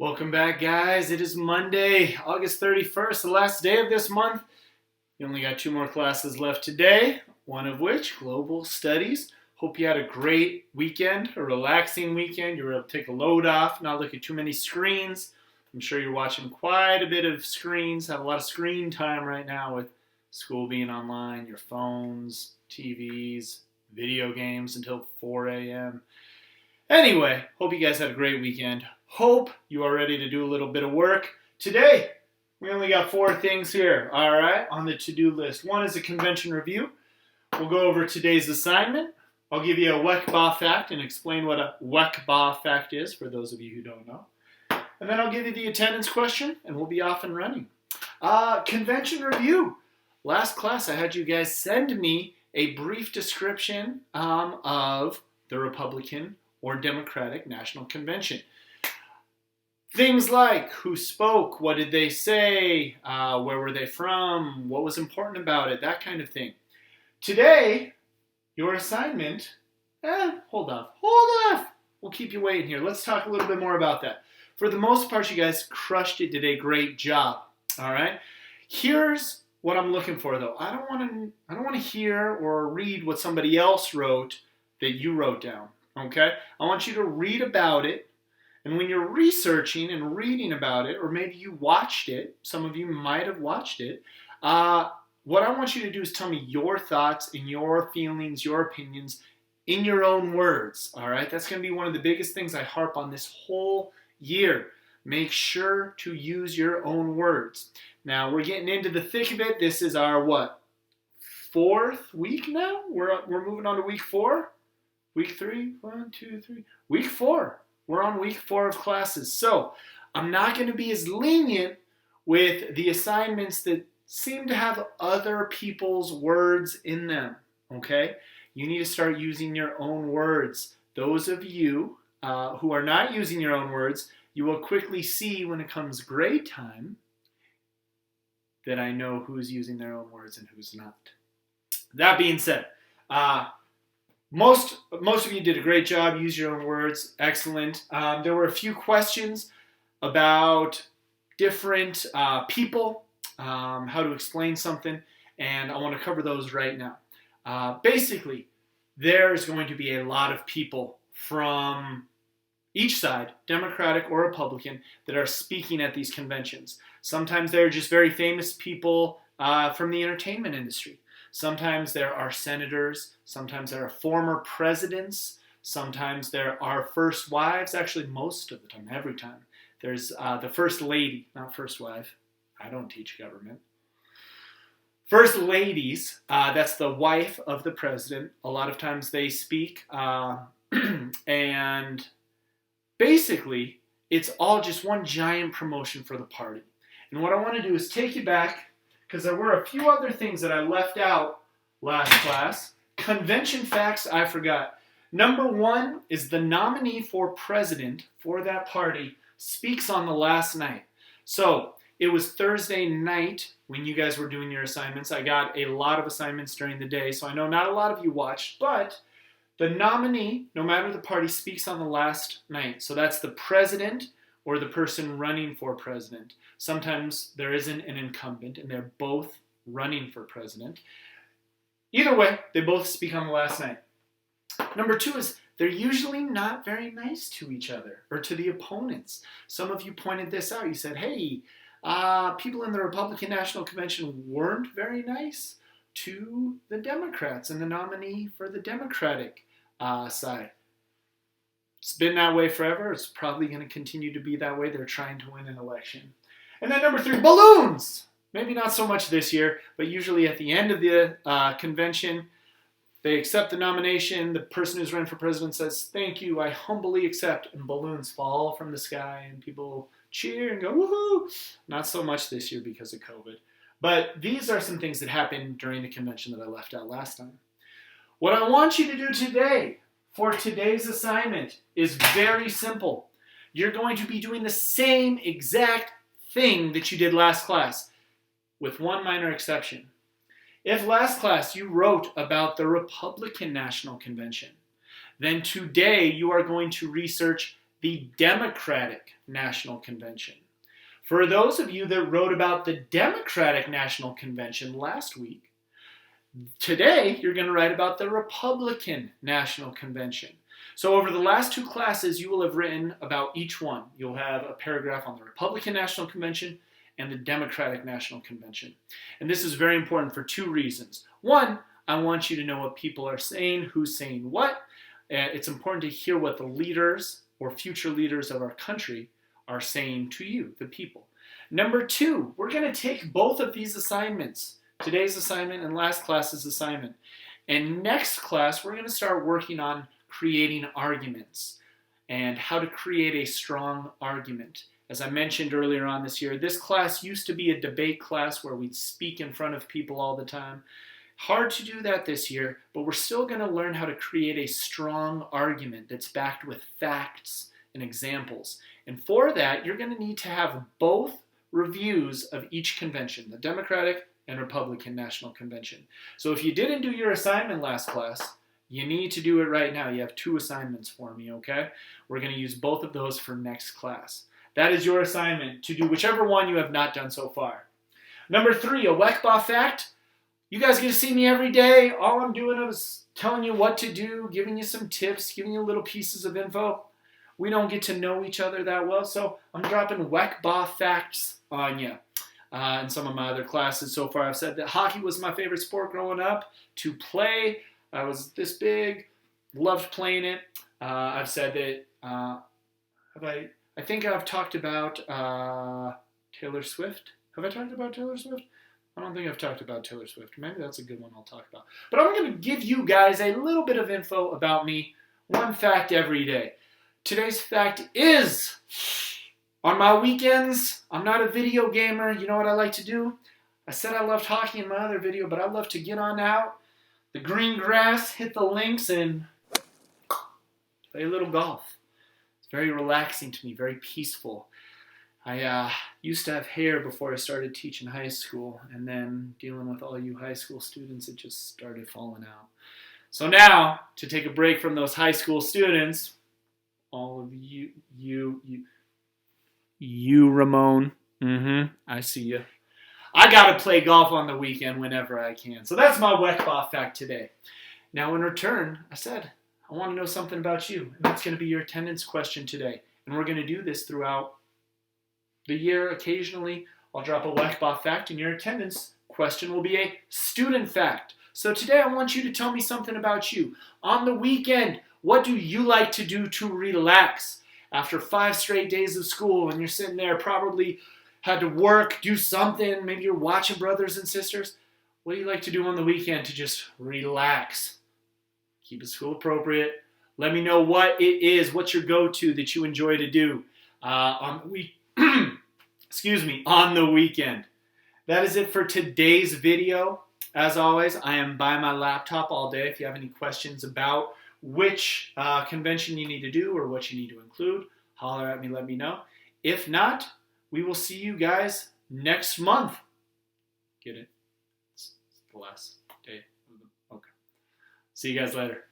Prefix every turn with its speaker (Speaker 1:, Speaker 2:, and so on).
Speaker 1: Welcome back, guys. It is Monday, August 31st, the last day of this month. You only got two more classes left today, one of which, Global Studies. Hope you had a great weekend, a relaxing weekend. You were able to take a load off, not look at too many screens. I'm sure you're watching quite a bit of screens, have a lot of screen time right now with school being online, your phones, TVs, video games until 4 a.m. Anyway, hope you guys had a great weekend. Hope you are ready to do a little bit of work. Today, we only got four things here, all right, on the to-do list. One is a convention review. We'll go over today's assignment. I'll give you a WECBA fact and explain what a WECBA fact is for those of you who don't know. And then I'll give you the attendance question, and we'll be off and running. Convention review. Last class, I had you guys send me a brief description of the Republican or Democratic National Convention. Things like who spoke, what did they say, where were they from, what was important about it, that kind of thing. Today, your assignment, hold off. We'll keep you waiting here. Let's talk a little bit more about that. For the most part, you guys crushed it, did a great job, all right? Here's what I'm looking for, though. I don't want to hear or read what somebody else wrote that you wrote down, okay? I want you to read about it. And when you're researching and reading about it, or maybe you watched it, some of you might have watched it, what I want you to do is tell me your thoughts and your feelings, your opinions in your own words, all right? That's going to be one of the biggest things I harp on this whole year. Make sure to use your own words. Now, we're getting into the thick of it. This is our, fourth week now? We're moving on to week 4? Week 3? 1, 2, 3. Week 4. We're on week 4 of classes. So I'm not going to be as lenient with the assignments that seem to have other people's words in them, okay? You need to start using your own words. Those of you who are not using your own words, you will quickly see when it comes grade time that I know who's using their own words and who's not. That being said, most of you did a great job. Use your own words. Excellent. There were a few questions about different people, how to explain something, and I want to cover those right now. Basically, there's going to be a lot of people from each side, Democratic or Republican, that are speaking at these conventions. Sometimes they're just very famous people from the entertainment industry. Sometimes there are senators, sometimes there are former presidents, sometimes there are first wives, actually most of the time, every time. There's the first lady, not first wife. I don't teach government. First ladies, that's the wife of the president. A lot of times they speak, and basically it's all just one giant promotion for the party. And what I want to do is take you back, because there were a few other things that I left out last class. Convention facts I forgot. Number 1 is the nominee for president for that party speaks on the last night. So it was Thursday night when you guys were doing your assignments. I got a lot of assignments during the day, so I know not a lot of you watched, but the nominee, no matter the party, speaks on the last night. So that's the president or the person running for president. Sometimes there isn't an incumbent and they're both running for president. Either way, they both speak on the last night. Number 2 is they're usually not very nice to each other or to the opponents. Some of you pointed this out. You said, hey, people in the Republican National Convention weren't very nice to the Democrats and the nominee for the Democratic side. It's been that way forever. It's probably going to continue to be that way. They're trying to win an election. And then number 3, balloons. Maybe not so much this year, but usually at the end of the convention, they accept the nomination. The person who's running for president says, thank you, I humbly accept. And balloons fall from the sky and people cheer and go, woohoo. Not so much this year because of COVID. But these are some things that happened during the convention that I left out last time. What I want you to do today for today's assignment is very simple. You're going to be doing the same exact thing that you did last class, with one minor exception. If last class you wrote about the Republican National Convention, then today you are going to research the Democratic National Convention. For those of you that wrote about the Democratic National Convention last week, today you're going to write about the Republican National Convention. So over the last two classes, you will have written about each one. You'll have a paragraph on the Republican National Convention and the Democratic National Convention. And this is very important for two reasons. One, I want you to know what people are saying, who's saying what. It's important to hear what the leaders or future leaders of our country are saying to you, the people. Number two, we're going to take both of these assignments, today's assignment and last class's assignment. And next class, we're going to start working on creating arguments and how to create a strong argument. As I mentioned earlier on this year, this class used to be a debate class where we'd speak in front of people all the time. Hard to do that this year, but we're still going to learn how to create a strong argument that's backed with facts and examples. And for that, you're going to need to have both reviews of each convention, the Democratic and Republican National Convention. So if you didn't do your assignment last class, you need to do it right now. You have two assignments for me, okay? We're going to use both of those for next class. That is your assignment, to do whichever one you have not done so far. Number three, a WECBA fact. You guys get to see me every day. All I'm doing is telling you what to do, giving you some tips, giving you little pieces of info. We don't get to know each other that well, so I'm dropping WECBA facts on you. In some of my other classes so far, I've said that hockey was my favorite sport growing up to play. I was this big, loved playing it. I've said that, I think I've talked about Taylor Swift. Have I talked about Taylor Swift? I don't think I've talked about Taylor Swift. Maybe that's a good one I'll talk about. But I'm going to give you guys a little bit of info about me, one fact every day. Today's fact is, on my weekends, I'm not a video gamer. You know what I like to do? I said I loved hockey in my other video, but I love to get on out, the green grass, hit the links, and play a little golf. It's very relaxing to me, very peaceful. I used to have hair before I started teaching high school, and then dealing with all you high school students, it just started falling out. So now, to take a break from those high school students, all of you, Ramon, I see you. I got to play golf on the weekend whenever I can. So that's my WECBA fact today. Now, in return, I said, I want to know something about you, and that's going to be your attendance question today. And we're going to do this throughout the year. Occasionally, I'll drop a WECBA fact, and your attendance question will be a student fact. So today, I want you to tell me something about you. On the weekend, what do you like to do to relax? After 5 straight days of school, and you're sitting there, probably had to work, do something, maybe you're watching Brothers and Sisters. What do you like to do on the weekend to just relax? Keep it school appropriate. Let me know what it is, what's your go-to that you enjoy to do on the weekend. That is it for today's video. As always, I am by my laptop all day. If you have any questions about which convention you need to do or what you need to include, holler at me, let me know. If not, we will see you guys next month. Get it? It's the last day of the... Okay. See you guys later.